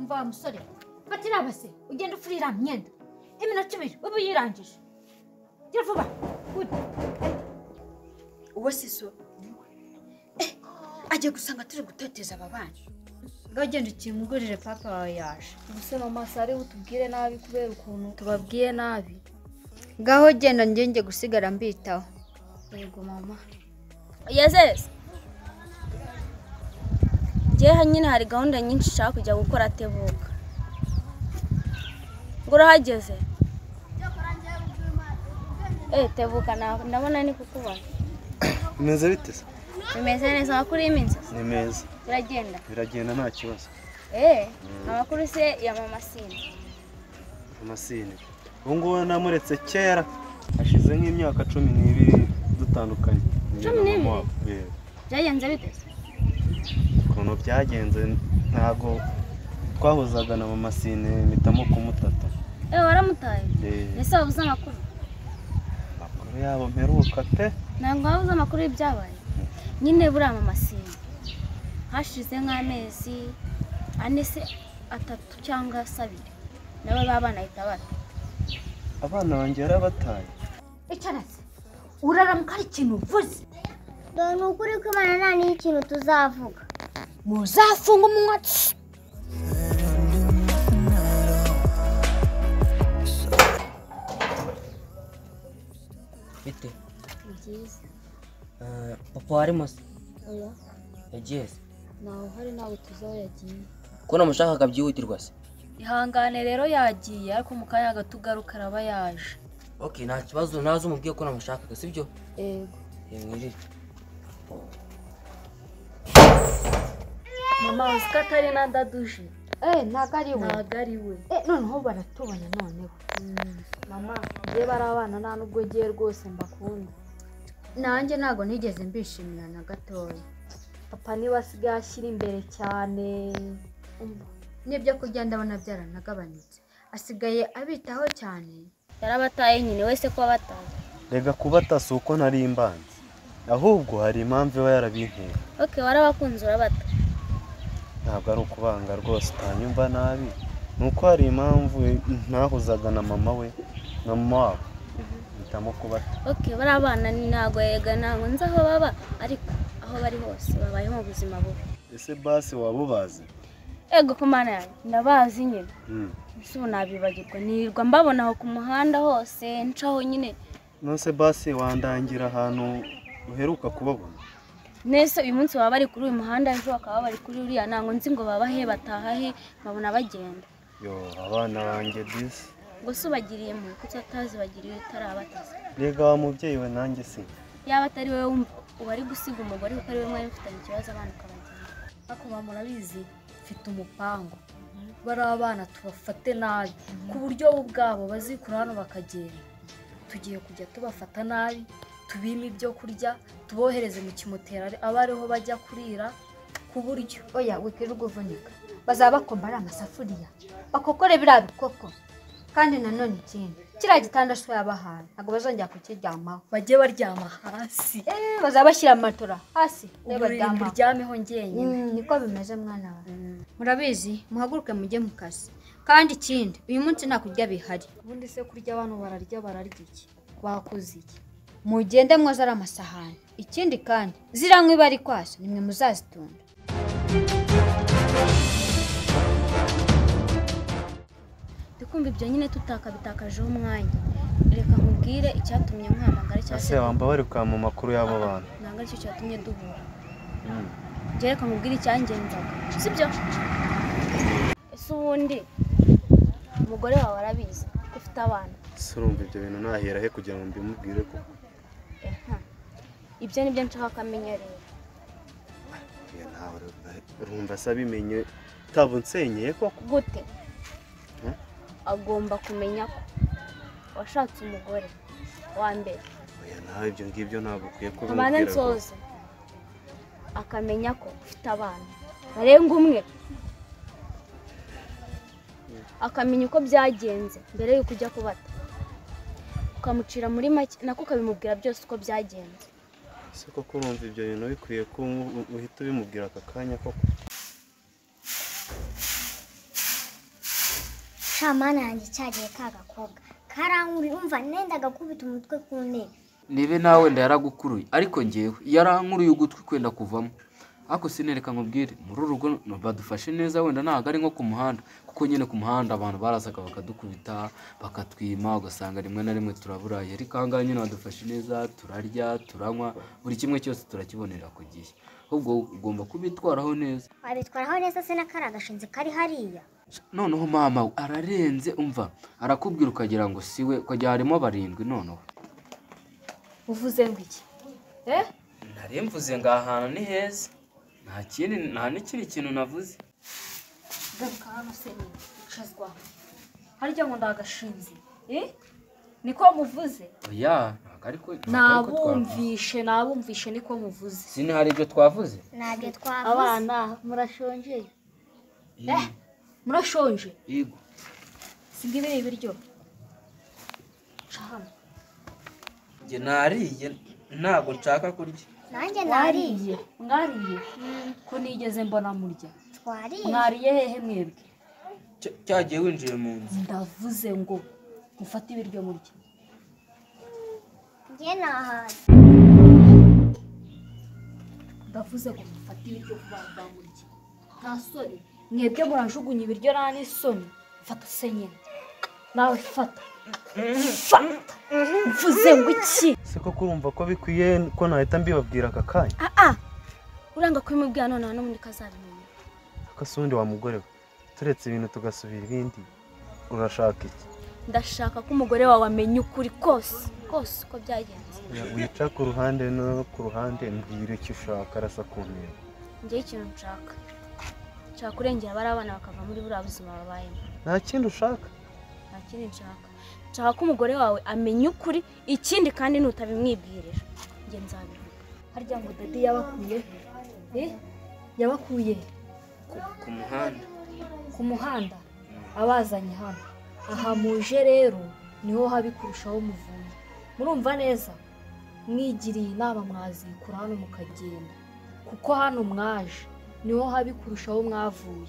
Mva musore. Fatira base. Ugenda ufurira myenda. Iminota 2 ubu yirangije. Gira vuba. Good. Uwo siso. Aje gusanga turi gutoteza ababana. Ngagenda ikimugurire papa wawe yaje. Ubuse mama sare utubwire nabi kubera ukuntu tubabwiye nabi. Ngaho genda njye gusigara mbitaho. Yego mama. Yazes. Jeha nyine hari gahunda nyinshi nshaka kujya gukora Tebuka. Ngura hageze. Tebuka ndabona ni kukubona. Bimeze bite se? Bimeze neza makuru y'iminsi. Ni meza. Biragenda Nta kibazo. Amakuru se ya mama Sine. Mama Sine. Ubungubu namuretse kera. Hashize nk'imyaka 12 dutandukanye. 12? Byagenze bite? Ukuntu byagenze ntago twahuzaga na mama Sine mitamo kumutata. Waramutaye? Ese wabuze amakuru? Amakuru yabo mperuka pe. Ntabwo wabuze amakuru y'ibyabaye. Nyine buriya mama Sine. Hashize nk'amezi 4 se 3 cyangwa 7. Nabo babana ahita bata. Abana banjye yarabataye. Icarase. Uraramuka ari ikintu uvuze. Dore ukuri ko Imana nta n'ikintu tuzavuga. Muzafunga umunwa. Bite? Byiza. Papa warimo se? Oya. Yagiye se? Naho hari nawe tuzaho yagiye. Ko namushakaga byihutirwa se? Ihangane rero yagiye ariko mu kanya gatugaruka araba yaje. Okay, nta kibazo nazo umubwiye ko namushakaga sibyo? Yego. Mwirire. Mama usikatari na daduje. Nagari we. Nagari we. Noneho baratubona noneho. Mama, je barabana nta nubwo giye rwose mbakunda. Nanjye nago nigeze mbishimira na gatoya. Papa ni wasigaye ashyira imbere cyane. Nibyo kurya ndabona byaranagabanutse. Asigaye abitaho cyane. Yarabataye nyine wese ko abataye. Rega kubatasa uko nari imbanzi. Ahubwo hari impamvu iba yarabinteye. Okay, warabakunze urabata. Ntabwo ari ukubanga rwose utanyumva nabi. Nuko hari impamvu ntahuzaga na mama we na mama wabo. Bitamo kubata. Okay, barabana ni ntago yega ntago nzi aho baba ariko aho bari hose babaye mu buzima bubi. Ese basi wabubaze? Ego kumana yanjye ndabazi nyine. Ese nabibagirwa nirirwa mbabona aho ku muhanda hose ncaho nyine. Nose basi wandangira ahantu uheruka kubabona? Nese uyu munsi baba bari kuri uyu muhanda ejo bakaba bari kuri uriya ntango nzi ngo baba he bataha he babona bagenda. Yo abana banjye disi. Ngo subagiriye mu kuko atazi bagiriye tarabataza. Rega wa mubyeyi we nanjye si. Yaba atari wewe wari gusiga umugore kuko ari we mwari mfitanye ikibazo abana kabagenda. Ako murabizi mfite umupango. Bari abana tubafate nabi ku buryo bwabo bazikura hano bakagenda. Tugiye kujya tubafata nabi, tubime ibyo kurya, tubohereze mu kimotera abariho bajya kurira ku buryo. Oya wikirugo vunika. Bazaba bakombara amasafuriya. Bakokore bira bikoko. Kandi nanone ikindi. Kira gitanda so yabahaye. Ntago bazongera kukiryamaho. Bajye baryama hasi. Bazabashyira amatora hasi. Ntibaryameho ngenyine. Niko bimeze mwana wawe. Murabizi muhaguruke mujye mu kazi. Kandi ikindi uyu munsi nta kurya bihari. Ubundi se kurya abantu bararya iki? Bakoze iki? Mugende mwoza ari amasahani. Ikindi kandi ziranywe bari kwasa nimwe muzazitunda. Ndikumva ibyo nyine tutakabitakajeho umwanya. Reka nkubwire icyatumye nkwamagara cyane. Ase wamba bari kwa mu makuru y'abo bantu. Nanga aricyo cyatumye duhura. Reka nkubwire icyangenzaga. Sibyo? Ese ubundi umugore wawe arabizi ko ufite abana. Surumva ibyo bintu nahera he kugira ngo mbimubwire ko. Ibyo nibyo nshaka kamenya rero. Ya nawe urumva sabimenye tabunsenyeye koko. Gute? Agomba kumenya ko washatse umugore wa mbere. Oya nawe ibyo ngibyo ntabwo ukwiye kubimubwira. Abana nsoze. Akamenya ko ufite abana. Barenga umwe. Akamenya uko byagenze mbere yuko ujya kubata. Ukamucira muri make nako ukabimubwira byose uko byagenze. Se koko urumva ibyo bintu bikwiye ko uhita ubimubwira aka kanya koko. shamana yanjye cyagiye kagakobwa karankuri umva nendaga kubita umutwe ku ntebe. nibe nawe wenda yaragukuruye ariko ngewe yarankuruye ugutwi kwenda kuvamo ariko sinereka nkubwire muri urugo badufashe neza wenda ntabwo ari nko ku muhanda kuko nyine ku muhanda abantu barazaga bakadukubita bakatwima ugasanga rimwe na rimwe turaburaye ariko aha ngaha nyine badufashe neza turarya turanywa buri kimwe cyose turakibonera ku gihe ahubwo ugomba kubitwaraho neza. Wabitwaraho neza se n'akari agashinzi kari hariya. noneho mama ararenze umva arakubwira ukagira ngo siwe ukajya harimo barindwi noneho uvuze ngo iki nari mvuze ngo aha hantu ni heza nta n'ikindi kintu navuze. garuka hano se ni ucazwa harya ngo ndagashinzi niko muvuze oya ntabwo ariko nabumvishe niko muvuze sini hari ibyo twavuze Ntabyo twavuze. abana murashonje murashonje yego singibe ibiryo hano njye nariye ntabwo nshaka kurya. Nanjye nariye. mwariye ko nigeze mbona murya Twariye. mwariye hehe mwebwe Cyagiye winjiye mu nzu. ndavuze ngo mufate ibiryo murya Njye nahaze. ndavuze ngo mufate ibiryo vuba murya nta soni mwebwe murajugunya ibiryo nta n'isoni fata se nyine nawe fata mvuze ngo iki se ko kurumva ko bikwiye ko nahita mbibabwira aka kanya uranga kubimubwira none no muri kazabimenya akasundi wa mugore we turetse ibintu tugasubira ibindi urashaka iki? ndashaka ko umugore wawe amenya ukuri kose uko byagenze wica ku ruhande no ku ruhande mbwira icyo ushaka arasa ku ntego. njyewe ikintu nshaka kurengera bari abana bakava muri buriya buzima babayemo. Nta kindi ushaka? Nta kindi nshaka ko umugore wawe amenya ukuri ikindi kandi nutabimwibwirira njye nzabivuga. harya ngo dadi yabakuye yabakuye ku muhanda abazanye hano aha muje rero niho habi kurushaho muvuye murumva neza mwigiriye inama mwazikura hano mukagenda kuko hano mwaje niho habi kurushaho mwavuye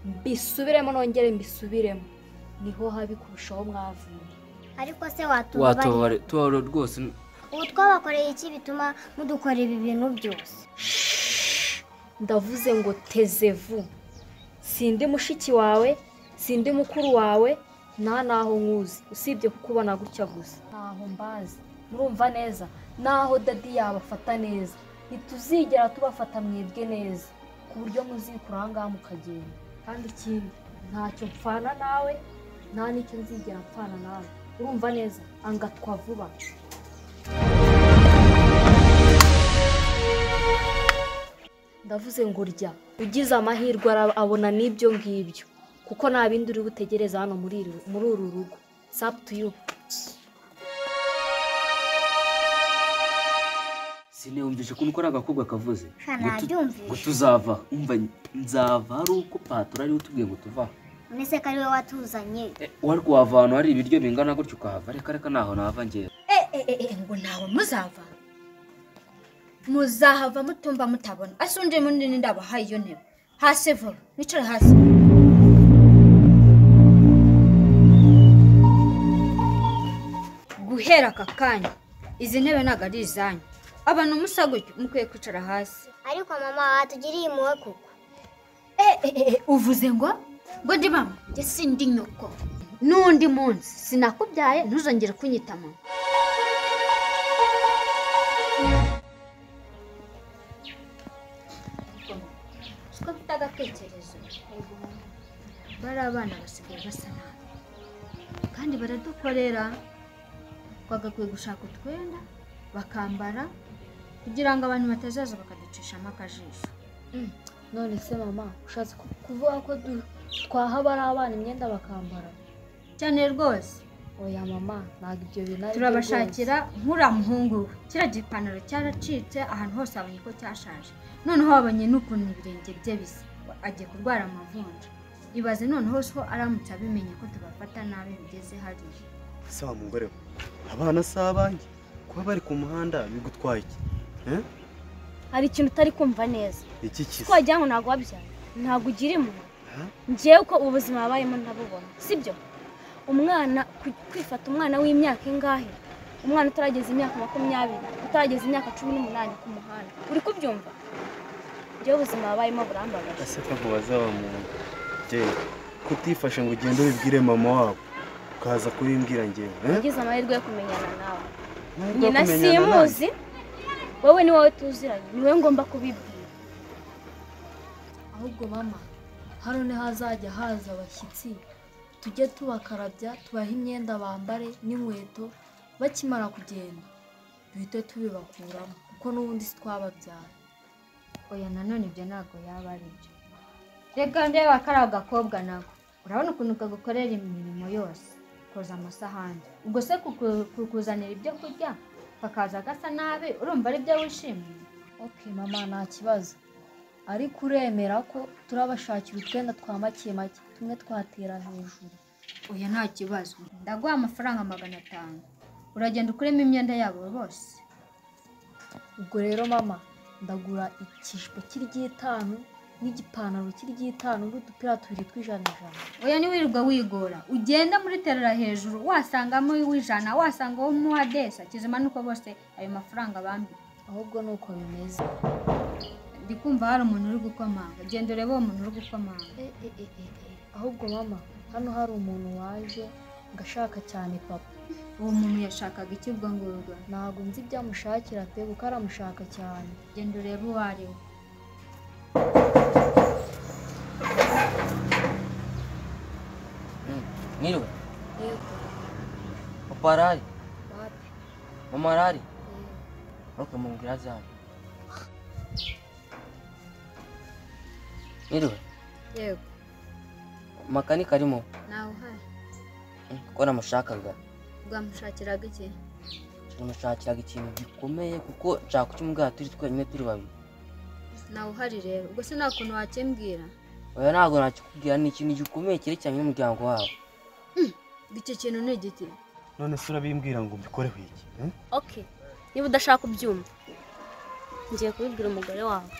mbisubiremo nongere mbisubiremo niho habi kurushaho mwavuye. Ariko se watubabare rwose ubu twabakoreye iki bituma mudukorera ibi bintu byose? ndavuze ngo tezevu sindi mushiki wawe sindi mukuru wawe nta naho nkuzi usibye kukubona gutya gusa ntaho mbazi murumva neza naho dadi yabafata neza ntituzigera tubafata mwebwe neza ku buryo muzikura aha ngaha mukagenda kandi ikindi ntacyo mpfana nawe nta n'icyo nzigera mpfana nawe urumva neza angatwa vuba. ndavuze ngo rya ugize amahirwe abona n'ibyo ngibyo kuko nta bindi uri butegereza hano muri uru rugo. Up to you. siniyumvishe ko ukora agakobwa kavuze Nabyumvise. ngo tuzava umva nzava ari uko patura ari utubwiye ngo tuva Nese kari we watuzanye. wari kuhava ahantu hari ibiryo bingana gutyo ukahava reka naho nava ngewe ngo nawe muzahava mutumva mutabona asundi munini ndabahaye iyo ntebe hasi vuba nicare hasi. guhera aka kanya izi ntebe ntabwo ari izanyu abantu musagutyo mukwiye kwicara hasi. Ariko mama watugiriye impuhwe kuko. uvuze ngo ndi mama njye sindi nyoko n'undi munsi sinakubyaye ntuzongere kunyita mama. siko mfite agatekerezo bari abana basigaye basa nabi kandi baradukorera twagakwiye gushaka utwenda bakambara kugira ngo abantu batazaza bakaducishamo akajisho. none se mama ushatse kuvuga ko twaha bari abana imyenda bakambara cyane rwose? oya mama ntabwo ibyo bintu ari turabashakira nk'uriya muhungu we kiriya gipantaro cyaracitse ahantu hose abonye ko cyashaje noneho wabonye n'ukuntu ibirenge bye bisa agiye kurwara amavunja ibaze noneho so aramutse abimenye ko tubafata nabi bigeze hariya. Se wa mugore we abana si abanjye kuba bari ku muhanda bigutwaye iki? hari ikintu utari kumva neza Iki kisi? ko wagira ngo ntabwo wabyaye ntabwo ugira impuhwe njyewe uko ubuzima babayemo ntabubona sibyo umwana kwifata umwana w'imyaka ingahe, umwana utarageza imyaka 20, utarageza imyaka 18 ku muhanda, uri kubyumva? Ibyo ubuzima babayemo burambagaje. ese kakubaza wa muntu je kutifashe ngo ugende ubibwire mama wabo ukaza kubimbwira njyewe Ugize amahirwe yo kumenyana nawe. Nyina simuzi, wowe ni wowe tuziranye, ni wowe ngomba kubibwira. ahubwo mama hano ni hazajya haza abashyitsi tujye tubakarabya tubaha imyenda bambare n'inkweto bakimara kugenda duhite tubibakuramo kuko n'ubundi si twababyaye. oya nanone ibyo ntabwo yaba ari byo. Reka ndeba kari agakobwa nako urabona ukuntu kagukorera imirimo yose, koza amasahani, ubwo se kukuzanira ibyo kurya kakaza gasa nabi urumva ari byo wishimiye? Okay mama nta kibazo, ariko uremera ko turabashakira utwenda twa make make tumwe twatera hejuru? Oya nta kibazo, ndaguha amafaranga 500 uragenda ukuremo imyenda yabo bose. Ubwo rero mama ndagura ikijipo cy'R5 n'igipantaro cy'R5 n'udupira 2 tw'ijana. Oya niwirirwa wigora, ugenda muri terera hejuru wasangamo w'ijana, wasangamo muadesa kizima nuko bose ayo mafaranga bambi. Ahubwo nuko bimeze. Ndikumva hari umuntu uri gukomanga, genda urebe uwo muntu uri gukomanga. Ahubwo mama hano hari umuntu waje ngashaka cyane papa. Uwo muntu yashakaga iki ubwo ngubwo? Ntabwo nzi ibyamushakira pe kuko aramushaka cyane. Genda urebe uwo ari we. Mwiriwe. Yego. Papa arari? Wapi? Mama arari? Okay, mumbwira zayo. Mwiriwe. Yego. Makanika arimo? Nawe uhari. Ko namushakaga. Bwamushakiraga iki? Namushakiraga ikintu gikomeye kuko nshaka kukimbwira turi twenyine turi babiri. Nawe uhari rero, ubwo se nta kuntu wakimbwira? Oya ntabwo nakikubwira, ni ikintu gikomeye cyerekeranye n'umuryango wabo. Icyo kintu ni igiti. none se urabimbwira ngo mbikoreho iki Okay, niba udashaka kubyumva ngiye kubibwira umugore wawe.